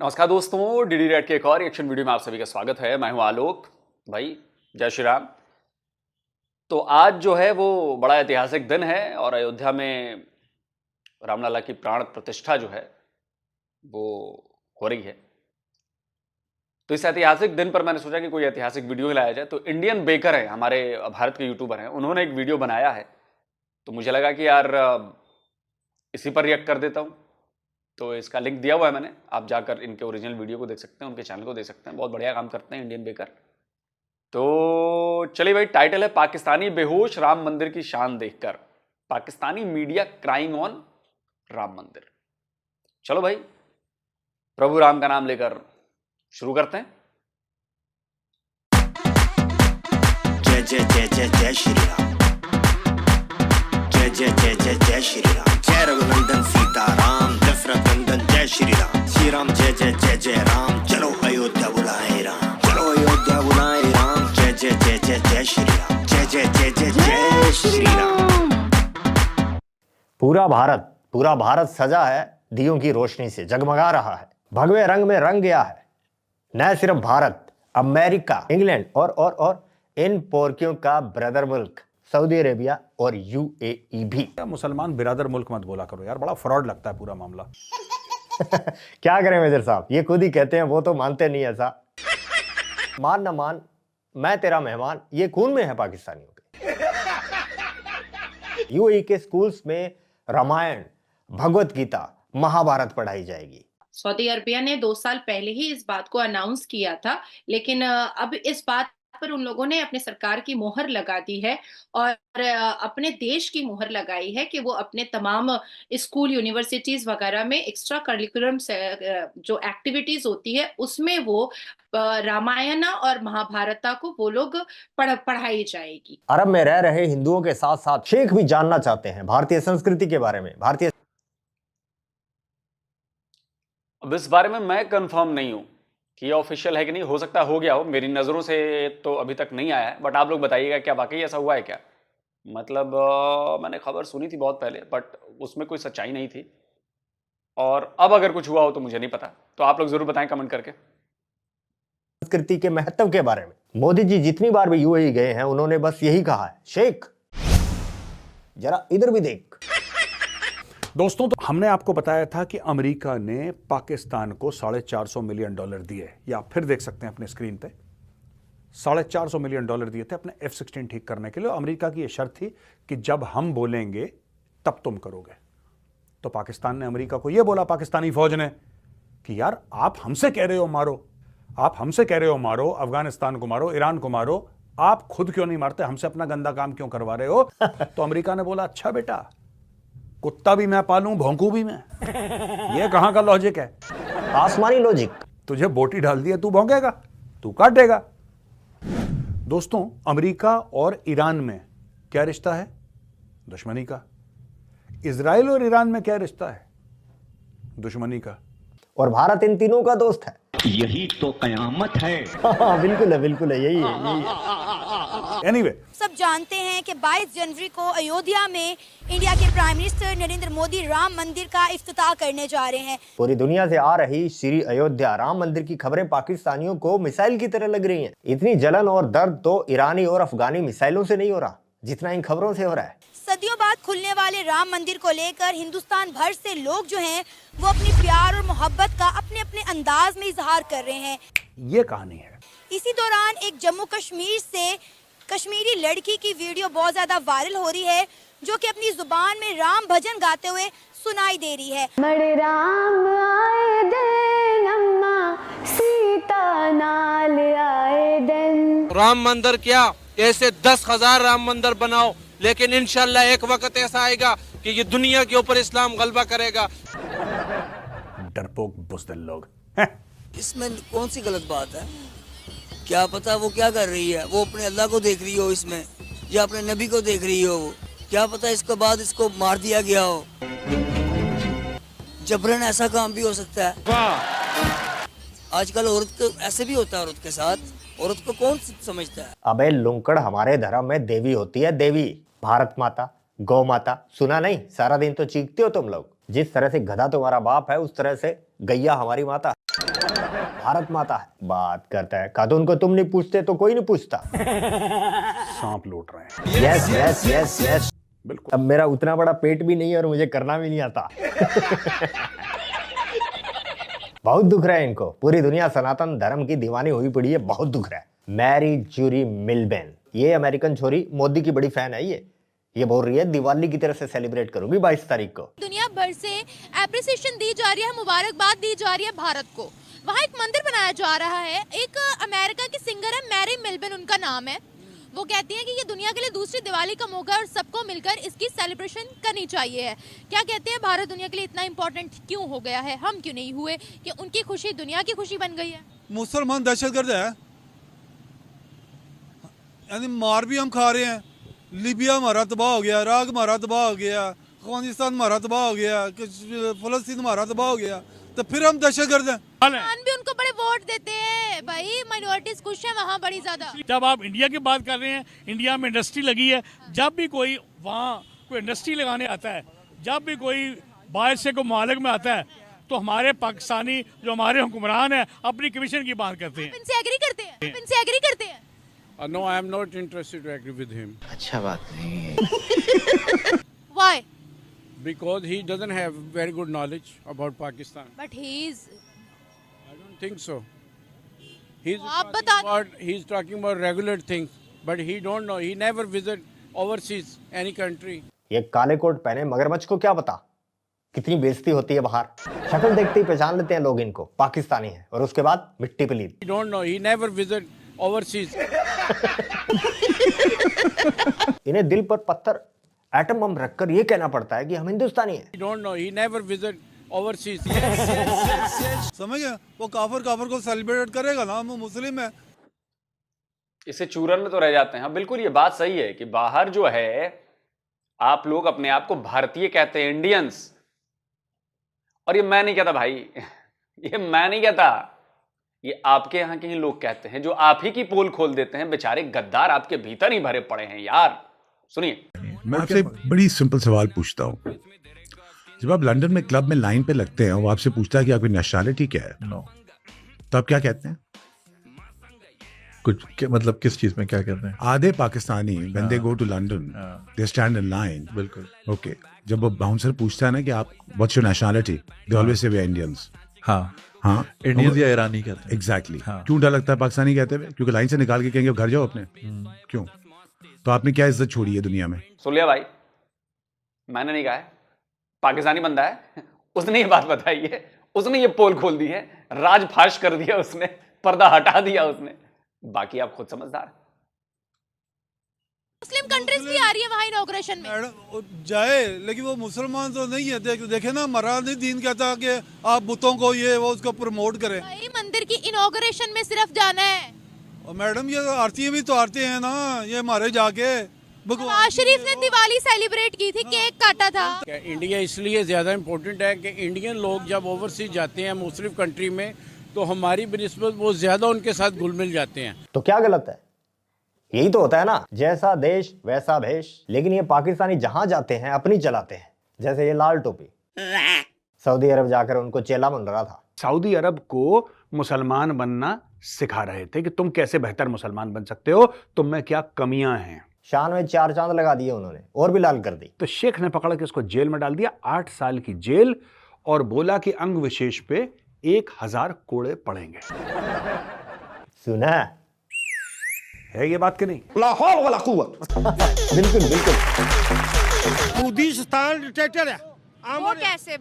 नमस्कार दोस्तों, DD red के एक और रिएक्शन वीडियो में आप सभी का स्वागत है। मैं हूं आलोक भाई। जय श्री राम। तो आज जो है वो बड़ा ऐतिहासिक दिन है और अयोध्या में रामलला की प्राण प्रतिष्ठा जो है वो हो रही है। तो इस ऐतिहासिक दिन पर मैंने सोचा कि कोई ऐतिहासिक वीडियो लाया जाए। तो इंडियन बेकर है, हमारे भारत के यूट्यूबर हैं, उन्होंने एक वीडियो बनाया है। तो मुझे लगा कि यार इसी पर रिएक्ट कर देता हूं। तो इसका लिंक दिया हुआ है मैंने, आप जाकर इनके ओरिजिनल वीडियो को देख सकते हैं, उनके चैनल को देख सकते हैं। बहुत बढ़िया काम करते हैं इंडियन बेकर। तो चलिए भाई, टाइटल है पाकिस्तानी बेहोश राम मंदिर की शान देखकर, Pakistani media crying on Ram मंदिर। चलो भाई, प्रभु राम का नाम लेकर शुरू करते हैं। जय जय जय जय जय श्री राम। जय जय जय जय जय श्री राम। जय रघुनंदन सीताराम दशरथ नंदन जय श्री राम। श्री राम जय जय जय जय राम। चलो अयोध्या बुलाए राम। चलो अयोध्या बुलाए राम। जय जय जय जय जय श्री राम। जय जय जय जय जय श्री राम। पूरा भारत सजा है, दियों की रोशनी से जगमगा रहा है, भगवे रंग में रंग गया है। न सिर्फ भारत, अमेरिका, इंग्लैंड और इन पोरकियों का ब्रदर मुल्क सऊदी अरेबिया और यूएई भी। मुसलमान बिरादर मुल्क मत बोला करो यार, बड़ा फ्रॉड लगता है पूरा मामला। क्या करें मेजर साहब, ये खुद ही कहते हैं, वो तो मानते नहीं ऐसा। मान न मान, मैं तेरा मेहमान, ये खून में है पाकिस्तानियों के। यूएई के स्कूल्स में रामायण, भगवत गीता, महाभारत पढ़ाई जाएगी। सऊदी अरबिया ने 2 साल पहले ही इस बात को अनाउंस किया था, लेकिन अब इस बात पर उन लोगों ने अपने सरकार की मोहर लगा दी है और अपने देश की मोहर लगाई है कि वो अपने तमाम स्कूल, यूनिवर्सिटीज वगैरह में एक्स्ट्रा करिकुलम जो एक्टिविटीज होती है उसमें वो रामायण और महाभारता को वो लोग पढ़ाई जाएगी। अरब में रह रहे हिंदुओं के साथ साथ शेख भी जानना चाहते हैं भारतीय संस्कृति के बारे में। भारतीय अब इस बारे में मैं कंफर्म नहीं हूं कि ये ऑफिशियल है कि नहीं, हो सकता हो गया हो, मेरी नज़रों से तो अभी तक नहीं आया है। बट आप लोग बताइएगा, क्या वाकई ऐसा हुआ है क्या? मतलब मैंने खबर सुनी थी बहुत पहले, बट उसमें कोई सच्चाई नहीं थी। और अब अगर कुछ हुआ हो तो मुझे नहीं पता, तो आप लोग जरूर बताएं कमेंट करके। संस्कृति के महत्व के बारे में मोदी जी जितनी बार भी यूएई गए हैं, उन्होंने बस यही कहा है, शेख जरा इधर भी देख। दोस्तों, तो हमने आपको बताया था कि अमेरिका ने पाकिस्तान को $450 मिलियन दिए, या आप फिर देख सकते हैं अपने स्क्रीन पे। $450 मिलियन दिए थे अपने F-16 ठीक करने के लिए। अमेरिका की यह शर्त थी कि जब हम बोलेंगे तब तुम करोगे। तो पाकिस्तान ने अमेरिका को यह बोला, पाकिस्तानी फौज ने, कि यार आप हमसे कह रहे हो मारो, आप हमसे कह रहे हो मारो, अफगानिस्तान को मारो, ईरान को मारो, आप खुद क्यों नहीं मारते, हमसे अपना गंदा काम क्यों करवा रहे हो? तो अमेरिका ने बोला, अच्छा बेटा, कुत्ता भी मैं पालूं, भौंकू भी मैं। ये कहां का लॉजिक है? आसमानी लॉजिक। तुझे बोटी डाल दी है, तू भौंकेगा, तू काटेगा। दोस्तों, अमेरिका और ईरान में क्या रिश्ता है? दुश्मनी का। इजराइल और ईरान में क्या रिश्ता है? दुश्मनी का। और भारत इन तीनों का दोस्त है। यही तो कयामत है। बिल्कुल है, यही है। एनीवे, सब जानते हैं कि 22 जनवरी को अयोध्या में इंडिया के प्राइम मिनिस्टर नरेंद्र मोदी राम मंदिर का इफ्तिताह करने जा रहे हैं। पूरी दुनिया से आ रही श्री अयोध्या राम मंदिर की खबरें पाकिस्तानियों को मिसाइल की तरह लग रही हैं। इतनी जलन और दर्द तो ईरानी और अफगानी मिसाइलों से नहीं हो रहा जितना इन खबरों से हो रहा है। सदियों बाद खुलने वाले राम मंदिर को लेकर हिंदुस्तान भर से लोग जो हैं वो अपनी प्यार और मोहब्बत का अपने अपने अंदाज में इजहार कर रहे हैं। ये कहानी है। इसी दौरान एक जम्मू कश्मीर से कश्मीरी लड़की की वीडियो बहुत ज्यादा वायरल हो रही है, जो कि अपनी जुबान में राम भजन गाते हुए सुनाई दे रही है। मरे राम आए दिन अम्मा सीता नाल आए दिन। राम मंदिर क्या, ऐसे 10,000 राम मंदिर बनाओ, लेकिन इंशाल्लाह एक वक्त ऐसा आएगा कि ये दुनिया के ऊपर इस्लाम गलबा करेगा। डरपोक बुज़दिल लोग। इसमें कौन सी गलत बात है? क्या पता वो क्या कर रही है, वो अपने अल्लाह को देख रही हो इसमें, या अपने नबी को देख रही हो। वो क्या पता इसके बाद इसको मार दिया गया हो। जबरन ऐसा काम भी हो सकता है। आजकल औरत को ऐसे भी होता है, औरत के साथ। औरत को कौन समझता है? अबे लुंकड़, हमारे धर्म में देवी होती है, देवी। भारत माता, गौ माता सुना नहीं? सारा दिन तो चीखते हो तुम लोग। जिस तरह से गधा तुम्हारा बाप है उस तरह से गैया हमारी माता है, भारत माता है। बात करता है, कहा तो उनको तुम नहीं पूछते तो कोई नहीं पूछता। सांप लौट रहे हैं। यस यस यस यस, बिल्कुल। अब मेरा उतना बड़ा पेट भी नहीं है और मुझे करना भी नहीं आता। बहुत दुख रहा है इनको, पूरी दुनिया सनातन धर्म की दीवानी हुई पड़ी है, बहुत दुख रहा है। मैरी ज्यूरी मिलबेन, ये अमेरिकन छोरी मोदी की बड़ी फैन है। ये बोल रही है दिवाली की तरह से सेलिब्रेट करूंगी 22 तारीख को। दुनिया भर से एप्रिसिएशन दी जा रही है, मुबारकबाद दी जा रही है भारत को। वहाँ एक मंदिर बनाया जा रहा है। एक अमेरिका की सिंगर है मैरी मिलबेन, उनका नाम है। वो कहती हैं कि ये दुनिया के लिए दूसरी दिवाली का मौका है और सबको मिलकर इसकी सेलिब्रेशन करनी चाहिए है। क्या कहते हैं, भारत दुनिया के लिए इतना इम्पोर्टेंट क्यों हो गया है, हम क्यों नहीं हुए कि उनकी खुशी दुनिया की खुशी बन गई है? मुसलमान दहशतगर्द है, यानी मार भी हम खा रहे हैं। लीबिया हमारा तबाह हो गया, इराक हमारा तबाह हो गया, अफगानिस्तान हमारा तबाह हो गया, फलस्तीन हमारा तबाह हो गया, तो फिर हम दहशतगर्द हैं। पाकिस्तान भी उनको बड़े वोट देते हैं भाई, माइनॉरिटीज खुश है वहाँ बड़ी ज्यादा। जब आप इंडिया की बात कर रहे हैं, इंडिया में इंडस्ट्री लगी है, जब भी कोई वहाँ कोई इंडस्ट्री लगाने आता है, जब भी कोई बाहर से कोई मालिक में आता है, तो हमारे पाकिस्तानी जो हमारे हुक्मरान हैं अपनी कमीशन की बात करते हैं। इनसे एग्री करते हैं, इनसे एग्री करते हैं। No, I am not interested to agree with him अच्छा बात नहीं है। Why? because he doesn't have very good knowledge about Pakistan. But he is. I don't think so. आप बता। He's talking about regular things, but he don't know. He never visit overseas any country. ये काले coat पहने मगरमच्छ को क्या पता कितनी बेइज्जती होती है बाहर। शक्ल देखते ही पहचान लेते हैं लोग इनको, पाकिस्तानी है, और उसके बाद मिट्टी पलीद। He don't know. He never visit overseas. इन्हें दिल पर पत्थर एटम बम रखकर ये कहना पड़ता है कि हम हिंदुस्तानी हैं। He don't know. He never visit overseas. समझ गए, वो काफर को सेलिब्रेट करेगा ना, वो मुस्लिम है। इससे चूरन में तो रह जाते हैं। हाँ बिल्कुल, ये बात सही है कि बाहर जो है आप लोग अपने आप को भारतीय कहते हैं, इंडियंस। और ये मैं नहीं कहता भाई, ये मैं नहीं कहता, ये आपके यहां के ही लोग कहते हैं, जो आप ही की पोल खोल देते हैं। बेचारे गद्दार आपके भीतर ही भरे पड़े हैं यार। सुनिए, मैं आपसे बड़ी सिंपल सवाल पूछता हूँ। जब आप लंदन में क्लब में लाइन पे लगते हैं, वो आपसे पूछता है कि आपकी नेशनलिटी क्या है, तो आप क्या कहते हैं? कुछ मतलब किस चीज में क्या कहते हैं? आधे Pakistani when they go to London, they stand in line. बिल्कुल। ओके, जब वो बाउंसर पूछता है ना कि आप what's your nationality, they always say we are Indians. हाँ, इंडियंस या ईरानी कहते हैं। एग्जैक्टली। क्यों डर लगता है पाकिस्तानी कहते हुए? क्योंकि लाइन से निकाल के कहेंगे घर जाओ अपने। क्यों? तो आपने क्या इज्जत छोड़ी है दुनिया में? सुन लिया भाई, मैंने नहीं कहा है, पाकिस्तानी बंदा है, उसने ये बात बताई है, उसने ये पोल खोल दी है, राज फाश कर दिया उसने, पर्दा हटा दिया उसने। बाकी आप खुद समझदार। मुस्लिम कंट्रीज भी आ रही है वहाँ इनॉग्रेशन में। जाए, लेकिन वो मुसलमान तो नहीं है। देखे ना, हमारा दीन कहता कि आप बुतों को ये वो उसको प्रमोट करें। भाई मंदिर की इनॉग्रेशन में सिर्फ जाना है। और मैडम ये आरती भी तो आरती हैं ना, ये हमारे जाके नवाज शरीफ ने दिवाली सेलिब्रेट की थी, केक काटा था। इंडिया इसलिए ज़्यादा इम्पोर्टेंट है कि इंडियन लोग जब ओवरसीज जाते हैं मुस्लिम कंट्री में, तो हमारी बनिस्बत वो ज़्यादा उनके साथ घुल मिल जाते हैं। तो क्या गलत है? यही तो होता है ना, जैसा देश वैसा भेष। लेकिन ये पाकिस्तानी जहां जाते हैं अपनी चलाते हैं। जैसे ये लाल टोपी सऊदी अरब जाकर उनको चेला बन रहा था। सऊदी अरब को मुसलमान बनना सिखा रहे थे कि तुम कैसे बेहतर मुसलमान बन सकते हो, तुम में क्या कमियां हैं। शान में 4 चांद लगा दिए उन्होंने, और भी लाल कर दी। तो शेख ने पकड़ के उसको जेल में डाल दिया, 8 साल की जेल, और बोला कि अंग विशेष पे 1000 कोड़े पड़ेंगे। सुना है ये बात कि नहीं? लाहौल वाला कुव्वत। बिल्कुल बिल्कुल। कूदीस्तान डिक्टेटर है। वो कैसे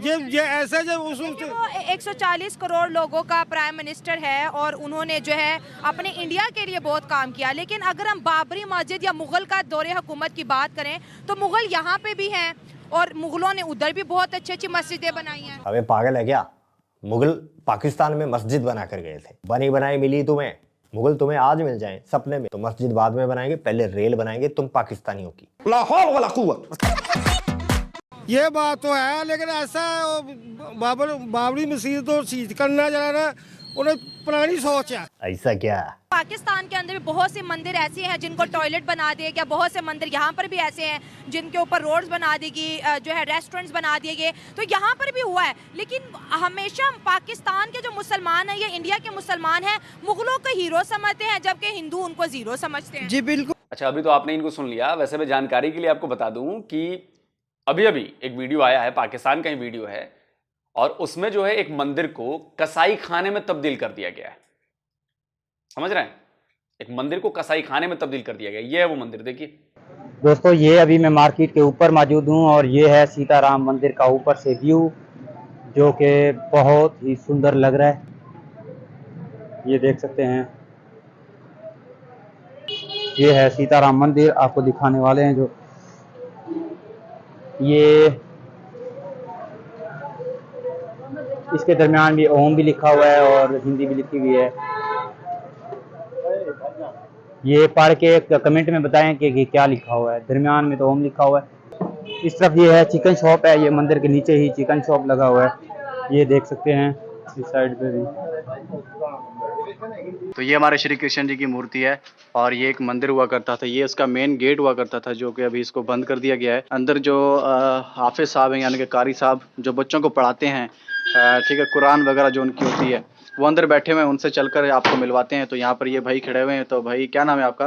ये ऐसा जब उस 140 करोड़ लोगों का प्राइम मिनिस्टर है और उन्होंने जो है अपने इंडिया के लिए बहुत काम किया। लेकिन अगर हम बाबरी मस्जिद या मुगल का दौरे हुकूमत की बात करें तो मुगल यहाँ पे भी हैं और मुगलों ने उधर भी बहुत अच्छी अच्छी मस्जिदें बनाई हैं। अबे पागल है क्या? मुगल पाकिस्तान में मस्जिद बना कर गए थे, बनी बनाई मिली तुम्हें। मुगल तुम्हें आज मिल जाएं सपने में तो मस्जिद बाद में बनाएंगे, पहले रेल बनाएंगे तुम पाकिस्तानियों की। लाहौल वाला कुव्वत। ये बात तो है, लेकिन ऐसा बाबरी मस्जिद तो सीज करना जरा ना, उन्हें पुरानी सोच है। ऐसा क्या? पाकिस्तान के अंदर भी बहुत से मंदिर ऐसे हैं जिनको टॉयलेट बना दिए गया, बहुत से मंदिर यहाँ पर भी ऐसे हैं जिनके ऊपर रोड्स बना दी गई, जो है रेस्टोरेंट्स बना दिए गए, तो यहाँ पर भी हुआ है। लेकिन हमेशा पाकिस्तान के जो मुसलमान हैं या इंडिया के मुसलमान हैं मुगलों को हीरो समझते हैं, जबकि हिंदू उनको जीरो समझते हैं। जी बिल्कुल। अच्छा, अभी तो आपने इनको सुन लिया। वैसे मैं जानकारी के लिए आपको बता दूं कि अभी अभी एक वीडियो आया है, पाकिस्तान का ही वीडियो है, और उसमें जो है एक मंदिर को कसाई खाने में तब्दील कर दिया गया है। समझ रहे हैं? एक मंदिर को कसाई खाने में तब्दील कर दिया गया। ये है वो मंदिर, देखिए दोस्तों। ये अभी मैं मार्केट के ऊपर मौजूद हूँ और ये है सीताराम मंदिर का ऊपर से व्यू, जो कि बहुत ही सुंदर लग रहा है। ये देख सकते हैं, ये है सीताराम मंदिर, आपको दिखाने वाले हैं। जो ये इसके दरमियान भी ओम भी लिखा हुआ है और हिंदी भी लिखी हुई है। ये पढ़ के कमेंट में बताएं कि क्या लिखा हुआ है। दरमियान में तो ओम लिखा हुआ है। इस तरफ ये है चिकन शॉप है, ये मंदिर के नीचे ही चिकन शॉप लगा हुआ है, ये देख सकते हैं इस साइड पे भी। तो ये हमारे श्री कृष्ण जी की मूर्ति है और ये एक मंदिर हुआ करता था, ये इसका मेन गेट हुआ करता था, जो कि अभी इसको बंद कर दिया गया है। अंदर जो हाफिज साहब हैं यानी कि कारी साहब जो बच्चों को पढ़ाते हैं, ठीक है, कुरान वगैरह जो उनकी होती है, वो अंदर बैठे हुए हैं, उनसे चलकर आपको मिलवाते हैं। तो यहाँ पर ये भाई खड़े हुए हैं। तो भाई क्या नाम है आपका?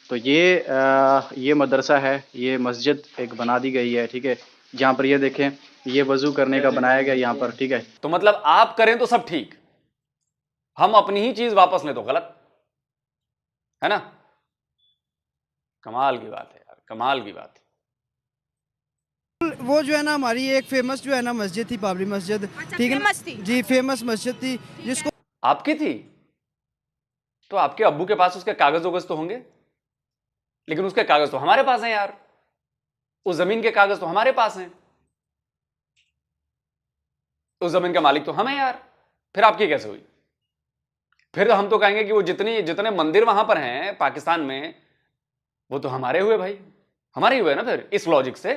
तो ये मदरसा है, ये मस्जिद एक बना दी गई है, ठीक है, जहाँ पर ये देखें ये वजू करने का बनाया गया यहाँ पर, ठीक है। तो मतलब आप करें तो सब ठीक, हम अपनी ही चीज वापस लें तो गलत है ना। कमाल की बात है यार, कमाल की बात है। वो जो है ना हमारी एक फेमस जो है ना मस्जिद थी, बाबरी मस्जिद, ठीक है जी, फेमस मस्जिद थी जिसको आपकी थी, तो आपके अब्बू के पास उसके कागज वगज तो होंगे, लेकिन उसके कागज तो हमारे पास हैं यार, उस जमीन के कागज तो हमारे पास हैं, उस जमीन का मालिक तो हम हैं यार। फिर आपकी कैसे हुई? फिर हम तो कहेंगे कि वो जितने मंदिर वहां पर हैं पाकिस्तान में, वो तो हमारे हुए भाई, हमारे ही हुए ना। फिर इस लॉजिक से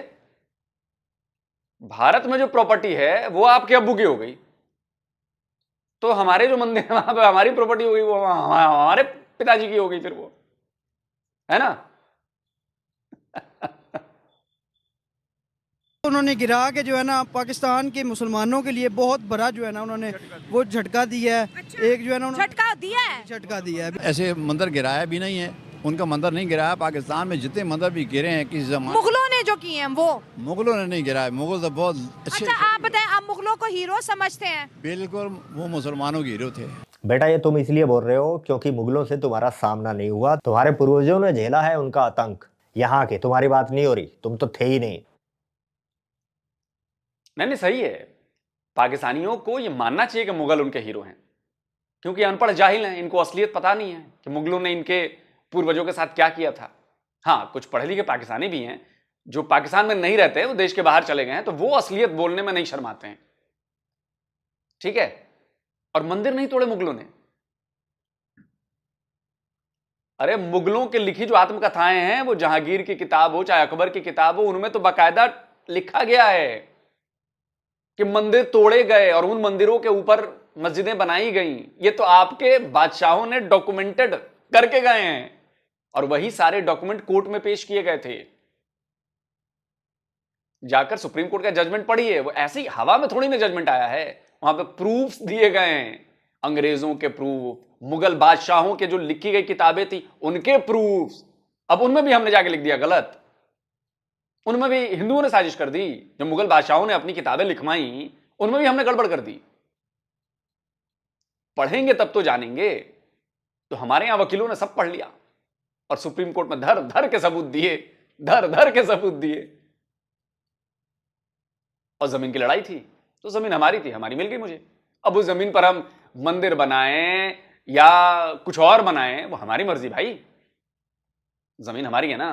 भारत में जो प्रॉपर्टी है वो आपके अब्बू की हो गई, तो हमारे जो मंदिर है वहां पे हमारी प्रॉपर्टी हो गई, वो हमारे पिताजी की हो गई, फिर वो है ना। उन्होंने गिरा के जो है ना पाकिस्तान के मुसलमानों के लिए बहुत बड़ा जो है ना उन्होंने वो झटका दिया है। एक जो है ना झटका दिया है, झटका दिया है। ऐसे मंदिर गिराया भी नहीं है, उनका मंदिर नहीं गिराया। पाकिस्तान में जितने मंदिर भी गिरे हैं किसी जमाने, मुगलों ने जो किए हैं वो, मुगलों ने नहीं गिराया। मुगल तो बहुत अच्छे। अच्छा आप बताएं, आप मुगलों को हीरो समझते हैं? बिल्कुल, वो मुसलमानों के हीरो थे। बेटा ये तुम इसलिए बोल रहे हो क्योंकि मुगलों से तुम्हारा सामना नहीं हुआ, तुम्हारे पूर्वजों ने झेला है उनका आतंक। यहाँ के तुम्हारी बात नहीं हो रही, तुम तो थे ही नहीं। नहीं सही है, पाकिस्तानियों को ये मानना चाहिए कि मुगल उनके हीरो हैं, क्योंकि अनपढ़ जाहिल हैं, इनको असलियत पता नहीं है कि मुगलों ने इनके पूर्वजों के साथ क्या किया था। हाँ, कुछ पढ़े लिखे पाकिस्तानी भी हैं जो पाकिस्तान में नहीं रहते, वो देश के बाहर चले गए हैं, तो वो असलियत बोलने में नहीं शर्माते हैं, ठीक है। और मंदिर नहीं तोड़े मुगलों ने। अरे मुगलों के लिखी जो आत्मकथाएं हैं, वो जहांगीर की किताब हो चाहे अकबर की किताब हो, उनमें तो बाकायदा लिखा गया है कि मंदिर तोड़े गए और उन मंदिरों के ऊपर मस्जिदें बनाई गई। ये तो आपके बादशाहों ने डॉक्यूमेंटेड करके गए हैं और वही सारे डॉक्यूमेंट कोर्ट में पेश किए गए थे। जाकर सुप्रीम कोर्ट का जजमेंट पढ़िए, वो ऐसी हवा में थोड़ी ना जजमेंट आया है, वहां पे प्रूफ्स दिए गए हैं, अंग्रेजों के प्रूफ, मुगल बादशाहों के जो लिखी गई किताबें थी उनके प्रूफ्स। अब उनमें भी हमने जाके लिख दिया गलत, उनमें भी हिंदुओं ने साजिश कर दी। जो मुगल बादशाहों ने अपनी किताबें लिखवाई उनमें भी हमने गड़बड़ कर दी। पढ़ेंगे तब तो जानेंगे। तो हमारे यहां वकीलों ने सब पढ़ लिया और सुप्रीम कोर्ट में धर धर के सबूत दिए, धर धर के सबूत दिए। और जमीन की लड़ाई थी तो जमीन हमारी थी, हमारी मिल गई मुझे। अब उस जमीन पर हम मंदिर बनाएं या कुछ और बनाएं वो हमारी मर्जी भाई, जमीन हमारी है ना।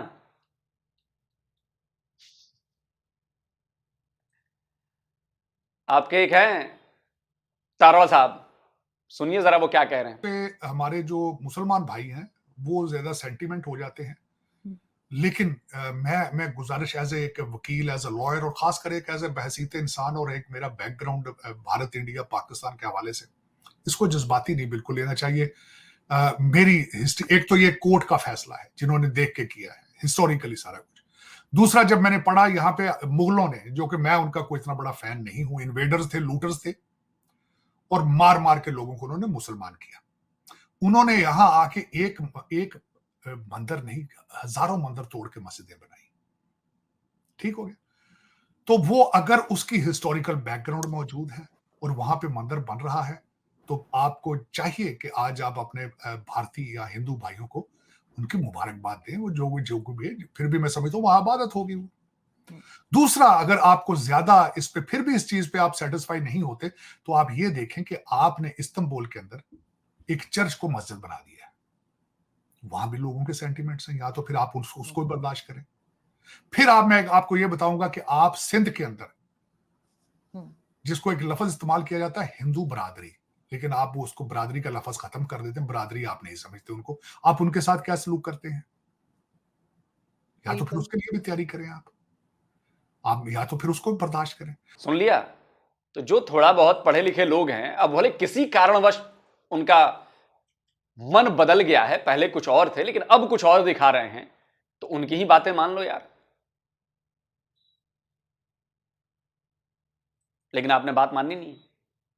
आपके एक हैं तारवा साहब, सुनिए जरा वो क्या कह रहे हैं। हमारे जो मुसलमान भाई हैं वो ज्यादा सेंटिमेंट हो जाते हैं, लेकिन मैं गुजारिश एज एक वकील, एज ए लॉयर और खासकर एक एज ए बहसीत इंसान और एक मेरा बैकग्राउंड भारत इंडिया पाकिस्तान के हवाले से, इसको जज्बाती नहीं बिल्कुल लेना चाहिए। मेरी हिस्ट्री, एक तो ये कोर्ट का फैसला है जिन्होंने देख के किया है हिस्टोरिकली सारा कुछ। दूसरा, जब मैंने पढ़ा यहाँ पे मुगलों ने, जो कि मैं उनका कोई इतना बड़ा फैन नहीं हूं, इन्वेडर्स थे, लूटर्स थे, और मार मार के लोगों को उन्होंने मुसलमान किया। उन्होंने यहां आके एक मंदिर नहीं, हजारों मंदिर तोड़ के मस्जिदें बनाई। ठीक हो गया। तो वो अगर उसकी हिस्टोरिकल बैकग्राउंड मौजूद है और वहां पे मंदिर बन रहा है, तो आपको चाहिए कि आज आप अपने भारतीय या हिंदू भाइयों को उनकी मुबारकबाद दें। वो जो भी है, फिर भी मैं समझता हूँ वहां इबादत होगी वो। दूसरा, अगर आपको ज्यादा इस पे फिर भी इस चीज पे आप सेटिस्फाई नहीं होते, तो आप ये देखें कि आपने इस्तांबुल के अंदर एक चर्च को मस्जिद बना दिया है। वहां भी लोगों के सेंटिमेंट्स हैं, या तो फिर आप उसको बर्दाश्त करें। फिर मैं आपको ये बताऊंगा कि आप सिंध के अंदर, जिसको एक लफ्ज इस्तेमाल किया जाता है हिंदू बरादरी, लेकिन आप वो उसको बरादरी का लफ्ज खत्म कर देते हैं, बरादरी आप नहीं समझते उनको, आप उनके साथ क्या सलूक करते हैं। या तो फिर उसके लिए भी तैयारी करें आप, या तो फिर उसको बर्दाश्त करें। सुन लिया। तो जो थोड़ा बहुत पढ़े लिखे लोग हैं, अब भले किसी कारणवश उनका मन बदल गया है, पहले कुछ और थे लेकिन अब कुछ और दिखा रहे हैं, तो उनकी ही बातें मान लो यार। लेकिन आपने बात माननी नहीं है,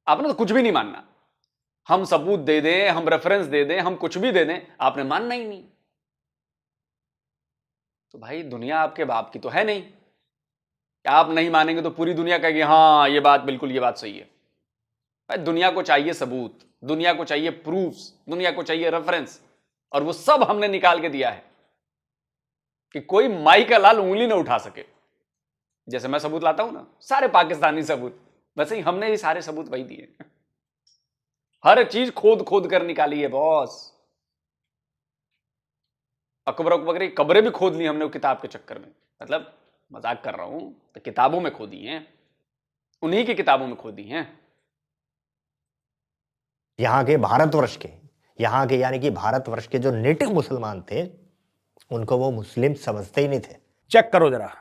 आपने तो कुछ भी नहीं मानना। हम सबूत दे दें, हम रेफरेंस दे दें, हम कुछ भी दे दें, आपने मानना ही नहीं। तो भाई दुनिया आपके बाप की तो है नहीं, आप नहीं मानेंगे तो पूरी दुनिया कहेगी हाँ ये बात बिल्कुल, ये बात सही है। भाई दुनिया को चाहिए सबूत, दुनिया को चाहिए प्रूफ्स, दुनिया को चाहिए रेफरेंस, और वो सब हमने निकाल के दिया है कि कोई माई का लाल उंगली ना उठा सके। जैसे मैं सबूत लाता हूं ना, सारे पाकिस्तानी सबूत, वैसे ही हमने भी सारे सबूत वही दिए। हर चीज खोद खोद कर निकाली है बॉस। अकबर अकबर की कब्रें भी खोद ली हमने वो किताब के चक्कर में। मतलब मजाक कर रहा हूं, तो किताबों में खोदी हैं, उन्हीं की किताबों में खोदी हैं। यहाँ के भारतवर्ष के, यहाँ के यानी कि भारतवर्ष के जो नेटिव मुसलमान थे, उनको वो मुस्लिम समझते ही नहीं थे। चेक करो जरा,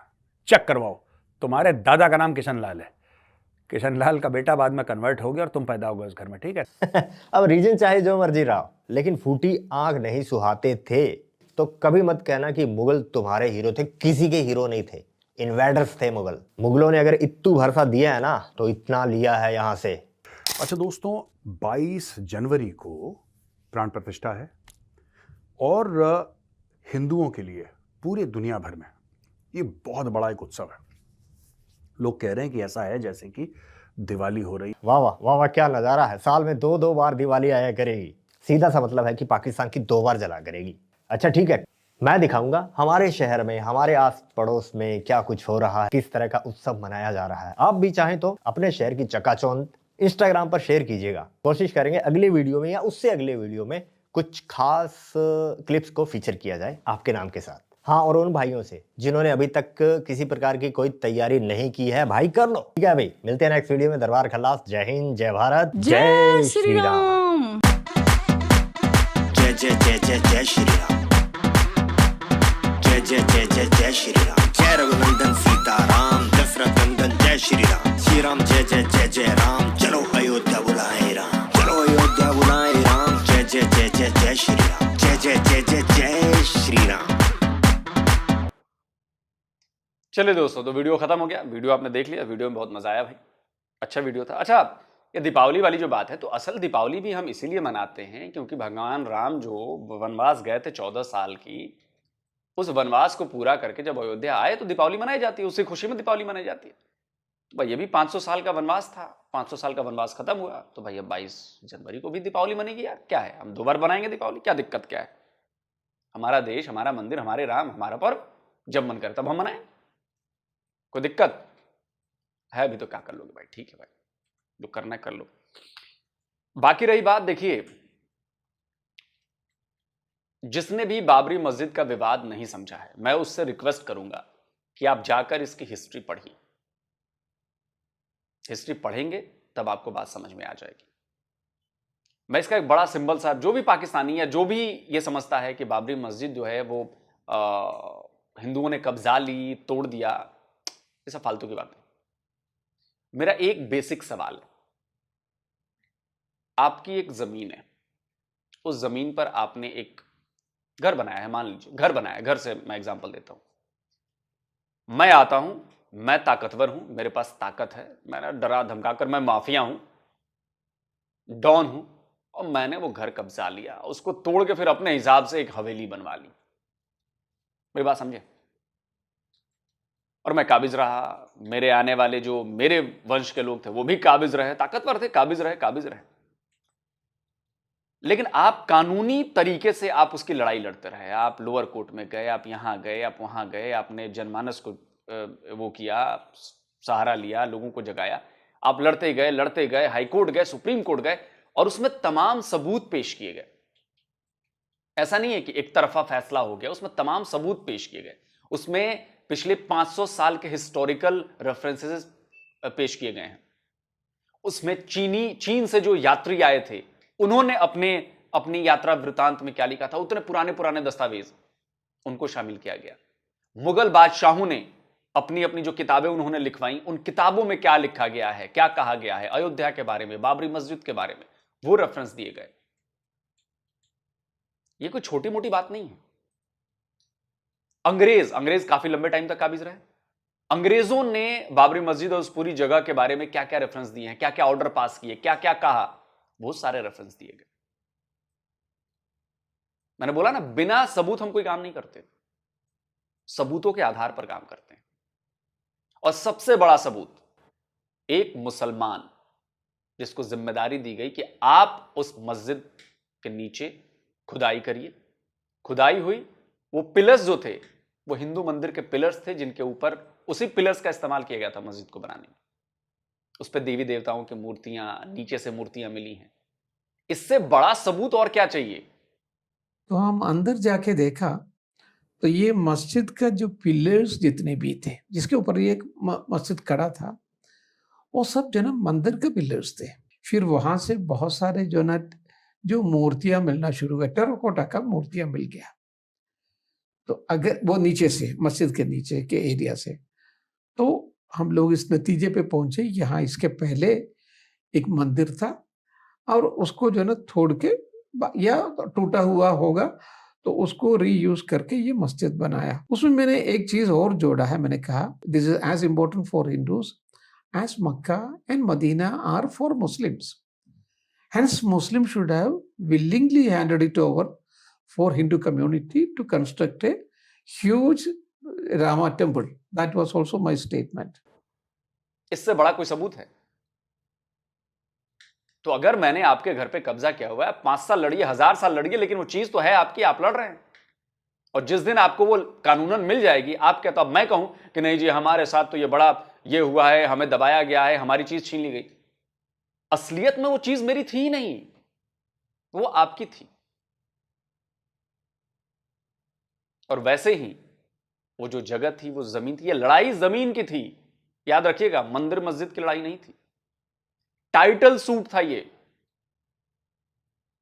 चेक करवाओ। तुम्हारे दादा का नाम किशन लाल है, किशन लाल का बेटा बाद में कन्वर्ट हो गया और तुम पैदा हो गए उस घर में, ठीक है। अब रीजन चाहे जो मर्जी रहा हो, लेकिन फूटी आंख नहीं सुहाते थे। तो कभी मत कहना कि मुगल तुम्हारे हीरो थे, किसी के हीरो नहीं थे, इन्वेडर्स थे मुगल। मुगलों ने अगर इत्तू भरसा दिया है ना, तो इतना लिया है यहां से। अच्छा दोस्तों, 22 जनवरी को प्राण प्रतिष्ठा है, और हिंदुओं के लिए पूरे दुनिया भर में ये बहुत बड़ा एक उत्सव है। लोग कह रहे हैं कि ऐसा है जैसे कि दिवाली हो रही। वाह वाह वाह वाह, क्या नजारा है। साल में दो बार दिवाली आया करेगी। सीधा सा मतलब है कि पाकिस्तान की 2 बार जला करेगी। अच्छा ठीक है, मैं दिखाऊंगा हमारे शहर में, हमारे आस पड़ोस में क्या कुछ हो रहा है, किस तरह का उत्सव मनाया जा रहा है। आप भी चाहें तो अपने शहर की चकाचौंध इंस्टाग्राम पर शेयर कीजिएगा। कोशिश करेंगे अगले वीडियो में या उससे अगले वीडियो में कुछ खास क्लिप्स को फीचर किया जाए आपके नाम के साथ। हाँ, और उन भाइयों से जिन्होंने अभी तक किसी प्रकार की कोई तैयारी नहीं की है, भाई कर लो। ठीक है भाई, मिलते हैं नेक्स्ट वीडियो में। दरबार खल्लास। जय हिंद, जय भारत, जय श्री राम। जय जय जय जय जय श्री राम। जय जय जय जय जय श्री राम। जय रघुनंदन सीताराम, दशरथ नंदन जय श्री राम। श्री राम जय जय जय जय राम। चलो अयोध्या बुलाए राम, चलो अयोध्या बुलाए राम। जय जय जय जय जय श्री राम। जय जय जय जय जय श्री राम। चलिए दोस्तों, तो वीडियो खत्म हो गया। वीडियो आपने देख लिया, वीडियो में बहुत मजा आया भाई, अच्छा वीडियो था। अच्छा, ये दीपावली वाली जो बात है, तो असल दीपावली भी हम इसीलिए मनाते हैं क्योंकि भगवान राम जो वनवास गए थे 14 साल की, उस वनवास को पूरा करके जब अयोध्या आए तो दीपावली मनाई जाती है, उसी खुशी में दीपावली मनाई जाती है। तो भाई ये भी 500 साल का वनवास था, 500 साल का वनवास खत्म हुआ, तो भाई अब 22 जनवरी को भी दीपावली मनेगी यार। क्या है, हम 2 बार बनाएंगे दीपावली, क्या दिक्कत क्या है। हमारा देश, हमारा मंदिर, हमारे राम, हमारा पर्व, जब मन करे तब हम मनाएं, कोई दिक्कत है भी तो क्या कर लोगे भाई। ठीक है भाई, जो करना है कर लो। बाकी रही बात, देखिए जिसने भी बाबरी मस्जिद का विवाद नहीं समझा है, मैं उससे रिक्वेस्ट करूंगा कि आप जाकर इसकी हिस्ट्री पढ़िए। हिस्ट्री पढ़ेंगे तब आपको बात समझ में आ जाएगी। मैं इसका एक बड़ा सिंबल सा, जो भी पाकिस्तानी या जो भी ये समझता है कि बाबरी मस्जिद जो है वो हिंदुओं ने कब्जा ली, तोड़ दिया, ये सब फालतू की बात है। मेरा एक बेसिक सवाल है, आपकी एक जमीन है, उस जमीन पर आपने एक घर बनाया है, मान लीजिए घर बनाया है, घर से मैं एग्जांपल देता हूं। मैं आता हूं, मैं ताकतवर हूं, मेरे पास ताकत है, मैंने डरा धमकाकर, मैं माफिया हूं, डॉन हूं, और मैंने वो घर कब्जा लिया, उसको तोड़ के फिर अपने हिसाब से एक हवेली बनवा ली। मेरी बात समझे? और मैं काबिज रहा, मेरे आने वाले जो मेरे वंश के लोग थे वो भी काबिज रहे, ताकतवर थे, काबिज रहे। लेकिन आप कानूनी तरीके से आप उसकी लड़ाई लड़ते रहे, आप लोअर कोर्ट में गए, आप यहां गए, आप वहां गए, आपने जनमानस को वो किया, सहारा लिया, लोगों को जगाया, आप लड़ते गए, हाई कोर्ट गए, सुप्रीम कोर्ट गए, और उसमें तमाम सबूत पेश किए गए। ऐसा नहीं है कि एक तरफा फैसला हो गया, उसमें तमाम सबूत पेश किए गए, उसमें पिछले 500 साल के हिस्टोरिकल रेफरेंसेस पेश किए गए हैं, उसमें चीन से जो यात्री आए थे उन्होंने अपनी यात्रा वृतांत में क्या लिखा था, उतने पुराने दस्तावेज उनको शामिल किया गया। मुगल बादशाहों ने अपनी जो किताबें उन्होंने लिखवाई, उन किताबों में क्या लिखा गया है, क्या कहा गया है अयोध्या के बारे में, बाबरी मस्जिद के बारे में, वो रेफरेंस दिए गए। ये कोई छोटी मोटी बात नहीं है। अंग्रेज काफी लंबे टाइम तक काबिज रहे। अंग्रेजों ने बाबरी मस्जिद और उस पूरी जगह के बारे में क्या क्या रेफरेंस दिए हैं, क्या क्या ऑर्डर पास किए, क्या क्या कहा, बहुत सारे रेफरेंस दिए गए। मैंने बोला ना, बिना सबूत हम कोई काम नहीं करते, सबूतों के आधार पर काम करते हैं। और सबसे बड़ा सबूत, एक मुसलमान जिसको जिम्मेदारी दी गई कि आप उस मस्जिद के नीचे खुदाई करिए, खुदाई हुई, वो पिलर्स जो थे वो हिंदू मंदिर के पिलर्स थे, जिनके ऊपर उसी पिलर्स का इस्तेमाल किया गया था मस्जिद को बनाने में। उस पर देवी देवताओं की मूर्तियां, नीचे से मूर्तियां मिली हैं। इससे बड़ा सबूत और क्या चाहिए? तो हम अंदर जाके देखा तो ये मस्जिद का जो पिलर्स जितने भी थे, जिसके ऊपर ये एक मस्जिद खड़ा था, वो सब जो ना मंदिर के पिलर्स थे। फिर वहां से बहुत सारे जो मूर्तियां मिलना शुरू हुए, टेराकोटा का मूर्तियां मिल गया। तो अगर वो नीचे से, मस्जिद के नीचे के एरिया से, तो हम लोग इस नतीजे पे पहुंचे, यहाँ इसके पहले एक मंदिर था और उसको जो ना तोड़ के या टूटा हुआ होगा तो उसको रीयूज करके ये मस्जिद बनाया। उसमें मैंने एक चीज और जोड़ा है, मैंने कहा this is as important for Hindus as Mecca and Medina are for Muslims. Hence, Muslims should have willingly handed it over for Hindu community to construct a huge Rama temple. That was also my statement. इससे बड़ा कोई सबूत है? तो अगर मैंने आपके घर पे कब्जा किया हुआ है, 5 साल लड़िए, 1000 साल लड़िए, लेकिन वो चीज तो है आपकी, आप लड़ रहे हैं। और जिस दिन आपको वो कानूनन मिल जाएगी, आप क्या, तो अब मैं कहूं कि नहीं जी हमारे साथ तो ये बड़ा ये हुआ है, हमें दबाया गया है, हमारी चीज छीन ली गई। असलियत में वो चीज मेरी थी ही नहीं, वो आपकी थी। और वैसे ही वो जो जगह थी, वो जमीन थी, ये लड़ाई जमीन की थी। याद रखिएगा, मंदिर मस्जिद की लड़ाई नहीं थी, टाइटल सूट था ये।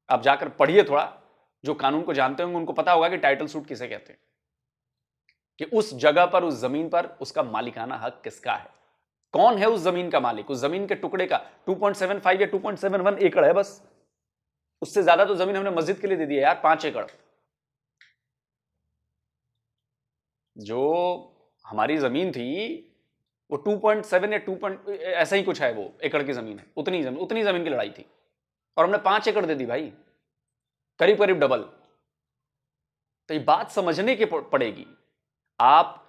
आप जाकर पढ़िए थोड़ा, जो कानून को जानते होंगे उनको पता होगा कि टाइटल सूट किसे कहते हैं, कि उस जगह पर, उस जमीन पर उसका मालिकाना हक किसका है, कौन है उस जमीन का मालिक। उस जमीन के टुकड़े का 2.75 या 2.71 एकड़ है बस, उससे ज्यादा तो जमीन हमने मस्जिद के लिए दे दी है यार, 5 एकड़। जो हमारी जमीन थी वो 2.7 या 2. ऐसा ही कुछ है, वो एकड़ की जमीन है, उतनी जमीन की लड़ाई थी, और हमने 5 एकड़ दे दी भाई, करीब करीब डबल। तो ये बात समझने की पड़ेगी। आप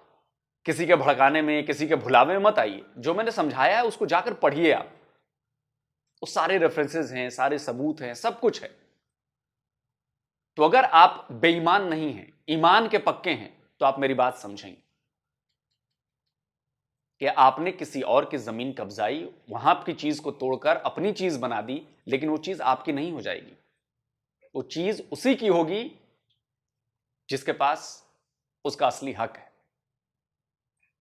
किसी के भड़काने में, किसी के भुलावे में मत आइए। जो मैंने समझाया है उसको जाकर पढ़िए आप, वो सारे रेफरेंसेस हैं, सारे सबूत हैं, सब कुछ है। तो अगर आप बेईमान नहीं हैं, ईमान के पक्के हैं, तो आप मेरी बात समझेंगे कि आपने किसी और की जमीन कब्जाई, वहां की चीज को तोड़कर अपनी चीज बना दी, लेकिन वो चीज आपकी नहीं हो जाएगी, वो चीज उसी की होगी जिसके पास उसका असली हक है।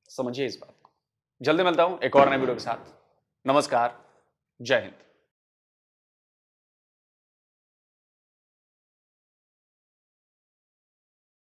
समझिए इस बात को। जल्दी मिलता हूं एक और नए वीडियो के साथ। नमस्कार, जय हिंद।